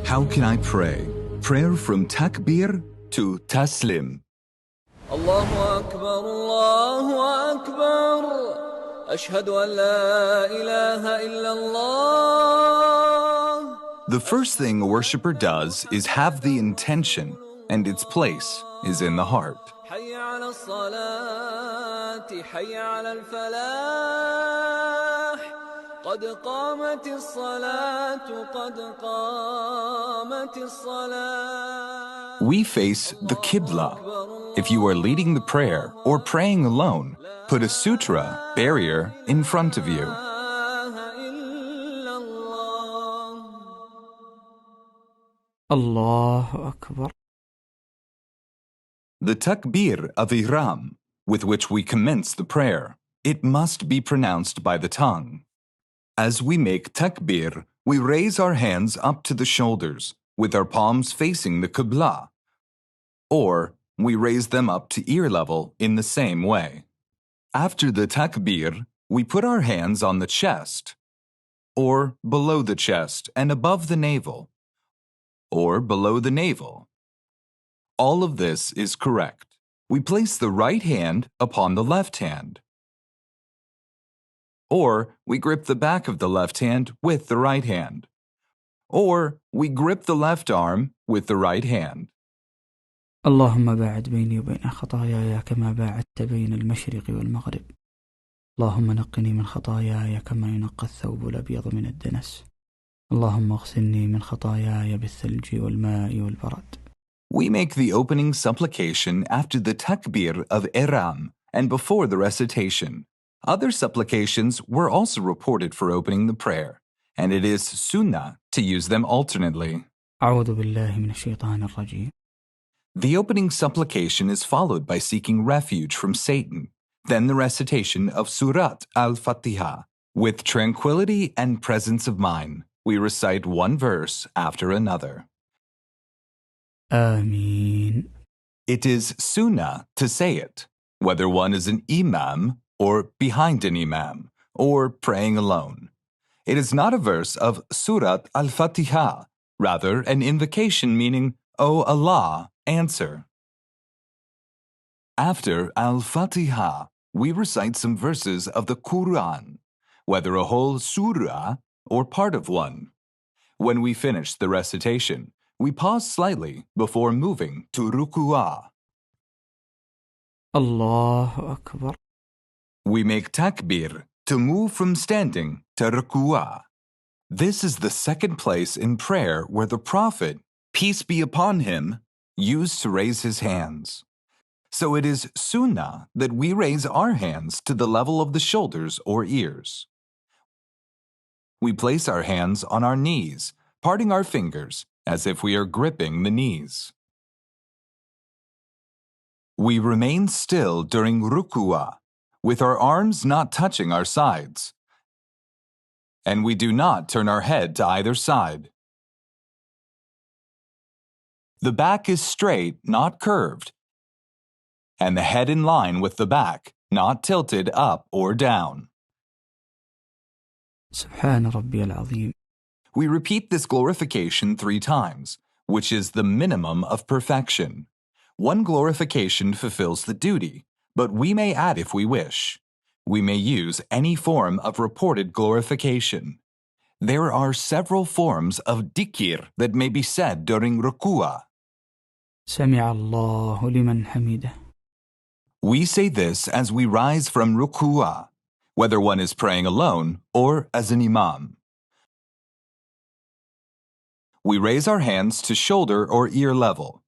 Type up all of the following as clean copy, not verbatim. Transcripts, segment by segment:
How can I pray? Prayer from takbir to taslim. Allahu Akbar, Allahu Akbar. Ashhadu an la ilaha illallah. The first thing a worshipper does is have the intention, and its place is in the heart. حي على الصلاة حي على الفلاح قد قامت الصلاة قد قامت الصلاة. We face the Qibla. If you are leading the prayer or praying alone, put a sutra, barrier, in front of you. Allahu Akbar. The takbir of ihram, with which we commence the prayer, it must be pronounced by the tongue. As we make takbir, we raise our hands up to the shoulders, with our palms facing the Qibla, or we raise them up to ear level in the same way. After the takbir, we put our hands on the chest, or below the chest and above the navel, or below the navel. All of this is correct. We place the right hand upon the left hand, or we grip the back of the left hand with the right hand, or we grip the left arm with the right hand. اللهم باعد بيني وبين خطاياي كما باعدت بين المشرق والمغرب. اللهم نقني من خطاياي كما ينقى الثوب الأبيض من الدنس. اللهم اغسلني من خطاياي بالثلج والماء والبرد. We make the opening supplication after the takbir of ihram and before the recitation. Other supplications were also reported for opening the prayer, and it is sunnah to use them alternately. أعوذ بالله من الشيطان الرجيم. The opening supplication is followed by seeking refuge from Satan, then the recitation of Surat al-Fatiha. With tranquility and presence of mind, we recite one verse after another. Ameen. It is sunnah to say it, whether one is an imam or behind an imam, or praying alone. It is not a verse of Surat al-Fatiha, rather an invocation meaning, O Allah, answer. After al-Fatiha, we recite some verses of the Quran, whether a whole surah or part of one. When we finish the recitation, we pause slightly before moving to ruku'ah. Allahu Akbar. We make takbir to move from standing to ruku'ah. This is the second place in prayer where the Prophet, peace be upon him, used to raise his hands. So it is sunnah that we raise our hands to the level of the shoulders or ears. We place our hands on our knees, parting our fingers as if we are gripping the knees. We remain still during ruku'ah, with our arms not touching our sides, and we do not turn our head to either side. The back is straight, not curved, and the head in line with the back, not tilted up or down. Subhana Rabbi al-Azim. We repeat this glorification 3 times, which is the minimum of perfection. One glorification fulfills the duty, but we may add if we wish. We may use any form of reported glorification. There are several forms of dhikr that may be said during ruku'ah. سمع الله لمن حمده. We say this as we rise from ruku'ah, whether one is praying alone or as an imam. We raise our hands to shoulder or ear level.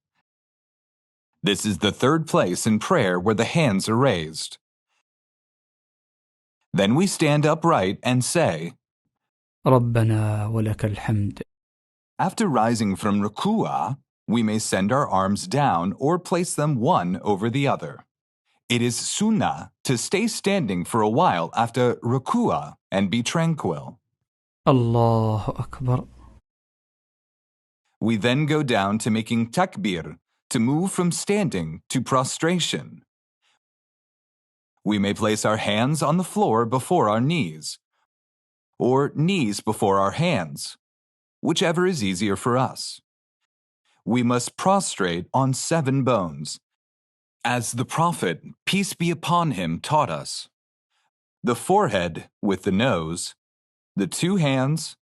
This is the third place in prayer where the hands are raised. Then we stand upright and say, ربنا ولك الحمد. After rising from ruku'ah, we may send our arms down or place them one over the other. It is sunnah to stay standing for a while after ruku'ah and be tranquil. Allahu Akbar. We then go down to making takbir, to move from standing to prostration. We may place our hands on the floor before our knees, or knees before our hands, whichever is easier for us. We must prostrate on 7 bones, as the Prophet, peace be upon him, taught us: the forehead with the nose, the 2 hands,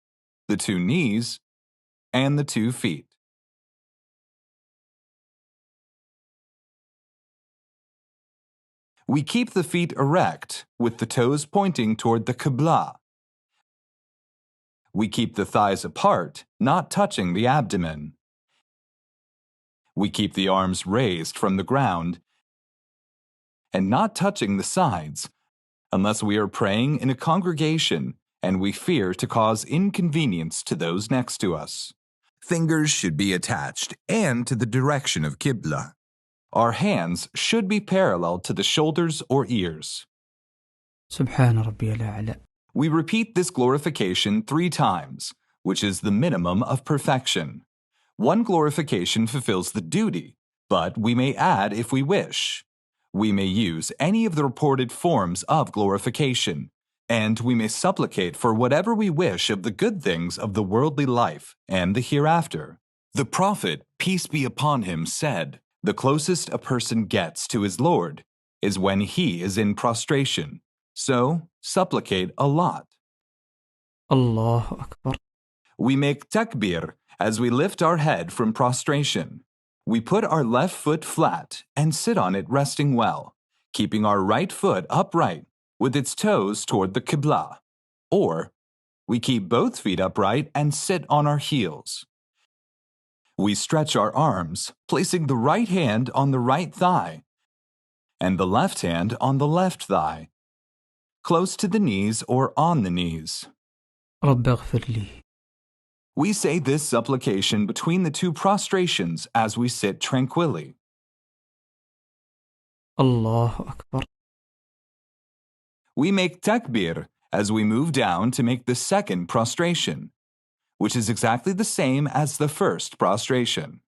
the 2 knees, and the 2 feet. We keep the feet erect, with the toes pointing toward the Qibla. We keep the thighs apart, not touching the abdomen. We keep the arms raised from the ground and not touching the sides, unless we are praying in a congregation and we fear to cause inconvenience to those next to us. Fingers should be attached and to the direction of Qibla. Our hands should be parallel to the shoulders or ears. سبحان ربي الأعلى. We repeat this glorification 3 times, which is the minimum of perfection. One glorification fulfills the duty, but we may add if we wish. We may use any of the reported forms of glorification, and we may supplicate for whatever we wish of the good things of the worldly life and the hereafter. The Prophet, peace be upon him, said, "The closest a person gets to his Lord is when he is in prostration, so supplicate a lot." Allahu Akbar. We make takbir as we lift our head from prostration. We put our left foot flat and sit on it resting well, keeping our right foot upright with its toes toward the Qibla. Or, we keep both feet upright and sit on our heels. We stretch our arms, placing the right hand on the right thigh and the left hand on the left thigh, close to the knees or on the knees. رب اغفر لي. We say this supplication between the 2 prostrations as we sit tranquilly. Allahu Akbar. We make takbir as we move down to make the 2nd prostration, which is exactly the same as the 1st prostration.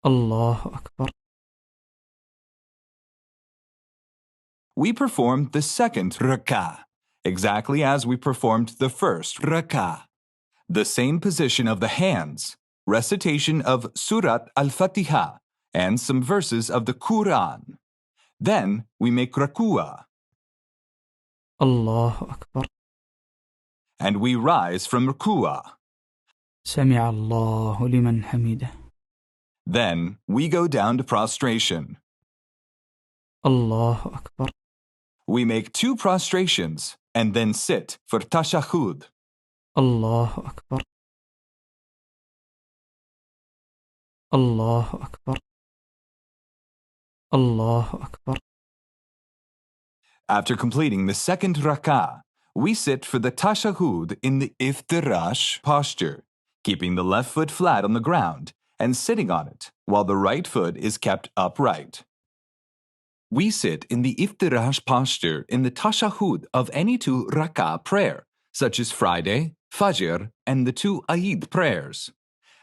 Allahu Akbar. We perform the 2nd rak'ah, exactly as we performed the 1st rak'ah. The same position of the hands, recitation of Surat al-Fatiha, and some verses of the Quran. Then we make raku'ah, Allahu Akbar. and we rise from raku'ah. سمع الله لمن حمده. Then we go down to prostration. Allahu Akbar. We make 2 prostrations and then sit for tashahhud. Allahu Akbar. Allahu Akbar. Allahu Akbar. After completing the 2nd rak'ah, we sit for the tashahhud in the iftirash posture, keeping the left foot flat on the ground and sitting on it, while the right foot is kept upright. We sit in the iftirash posture in the tashahhud of any 2 rak'ah prayer, such as Friday, Fajr, and the 2 Eid prayers,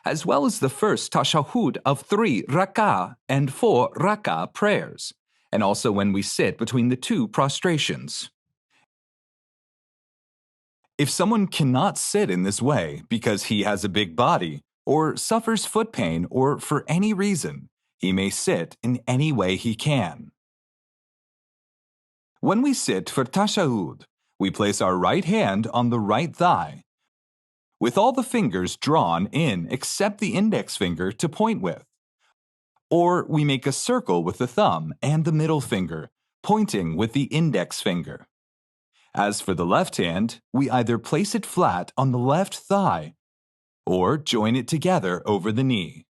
as well as the first tashahhud of 3 rak'ah and 4 rak'ah prayers, and also when we sit between the 2 prostrations. If someone cannot sit in this way because he has a big body, or suffers foot pain, or for any reason, he may sit in any way he can. When we sit for tashahhud, we place our right hand on the right thigh, with all the fingers drawn in except the index finger to point with. Or we make a circle with the thumb and the middle finger, pointing with the index finger. As for the left hand, we either place it flat on the left thigh or join it together over the knee.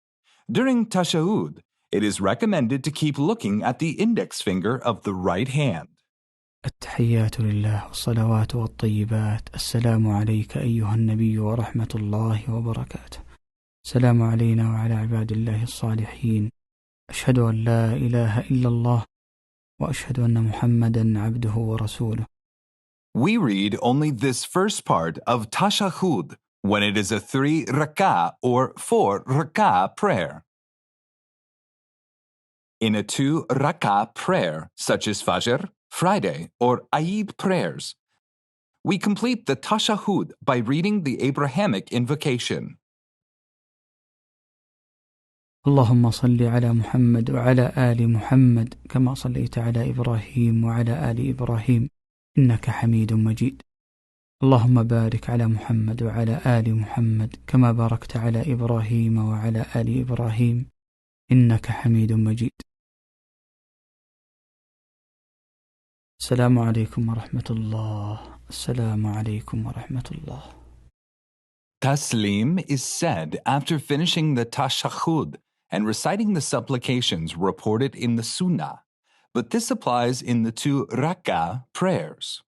During tashahhud, it is recommended to keep looking at the index finger of the right hand. التحيات لله والصلوات والطيبات. السلام عليك أيها النبي ورحمة الله وبركاته. السلام علينا وعلى عباد الله الصالحين. أشهد أن لا إله إلا الله وأشهد أن محمدا عبده ورسوله. We read only this first part of tashahhud when it is a 3 rak'ah or 4 rak'ah prayer. In a 2 rak'ah prayer, such as Fajr, Friday, or Eid prayers, we complete the tashahhud by reading the Abrahamic invocation. اللهم صل على محمد وعلى آل محمد كما صليت على إبراهيم وعلى آل إبراهيم إنك حميد مجيد. اللهم بارك على محمد وعلى آل محمد كما باركت على إبراهيم وعلى آل إبراهيم إنك حميد مجيد. السلام عليكم ورحمة الله. السلام عليكم ورحمة الله. Taslim is said after finishing the tashahhud and reciting the supplications reported in the Sunnah, but this applies in the 2 rak'ah prayers.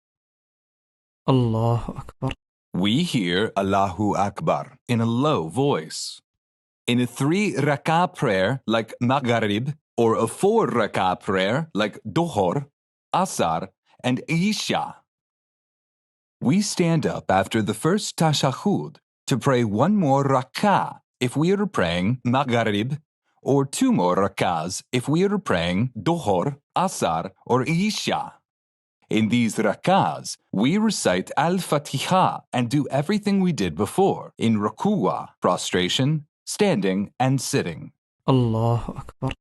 Allahu Akbar. We hear Allahu Akbar in a low voice. In a 3 rak'ah prayer like Maghrib or a 4 rak'ah prayer like Dhuhr, Asar, and Isha, we stand up after the first tashahhud to pray 1 more rak'ah if we are praying Maghrib, or 2 more rak'ahs if we are praying Dhuhr, Asar, or Isha. In these rak'ahs, we recite Al-Fatiha and do everything we did before in ruku'ah, prostration, standing, and sitting. Allahu Akbar.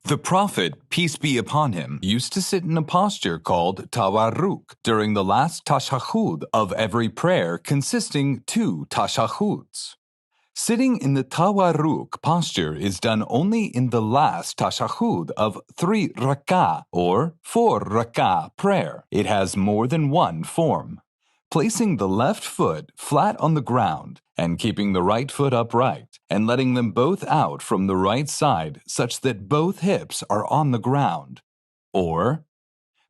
The Prophet, peace be upon him, used to sit in a posture called tawarruk during the last tashahhud of every prayer consisting 2 tashahhuds. Sitting in the tawarruk posture is done only in the last tashahhud of 3 rak'ah or 4 rak'ah prayer. It has more than 1 form. Placing the left foot flat on the ground and keeping the right foot upright and letting them both out from the right side such that both hips are on the ground. Or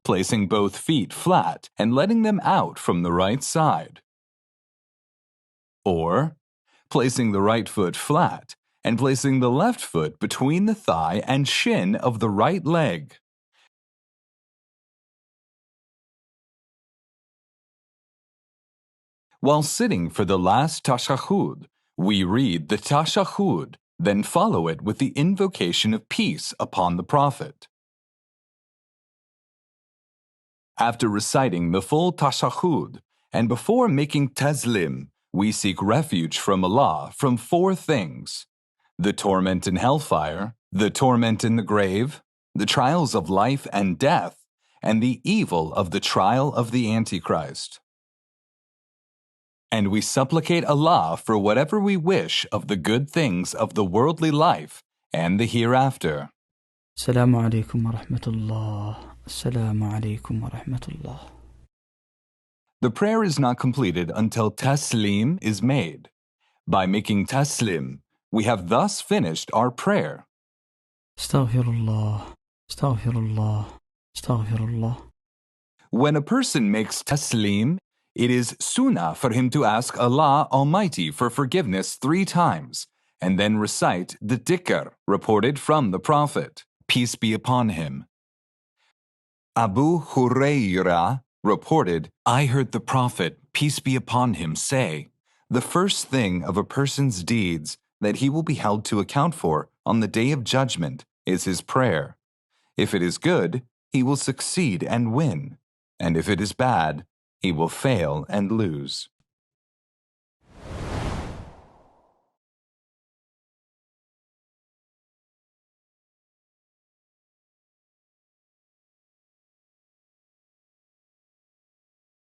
placing both feet flat and letting them out from the right side. Or placing the right foot flat and placing the left foot between the thigh and shin of the right leg. While sitting for the last tashahhud, we read the tashahhud, then follow it with the invocation of peace upon the Prophet. After reciting the full tashahhud, and before making taslim, we seek refuge from Allah from 4 things: the torment in hellfire, the torment in the grave, the trials of life and death, and the evil of the trial of the Antichrist. And we supplicate Allah for whatever we wish of the good things of the worldly life and the hereafter. Assalamu alaikum wa rahmatullah. Assalamu alaikum wa rahmatullah. The prayer is not completed until taslim is made. By making taslim, we have thus finished our prayer. Astaghfirullah. Astaghfirullah. Astaghfirullah. When a person makes taslim, it is sunnah for him to ask Allah Almighty for forgiveness 3 times, and then recite the dhikr reported from the Prophet, peace be upon him. Abu Hurairah reported, I heard the Prophet, peace be upon him, say, the first thing of a person's deeds that he will be held to account for on the day of judgment is his prayer. If it is good, he will succeed and win, and if it is bad, he will fail and lose.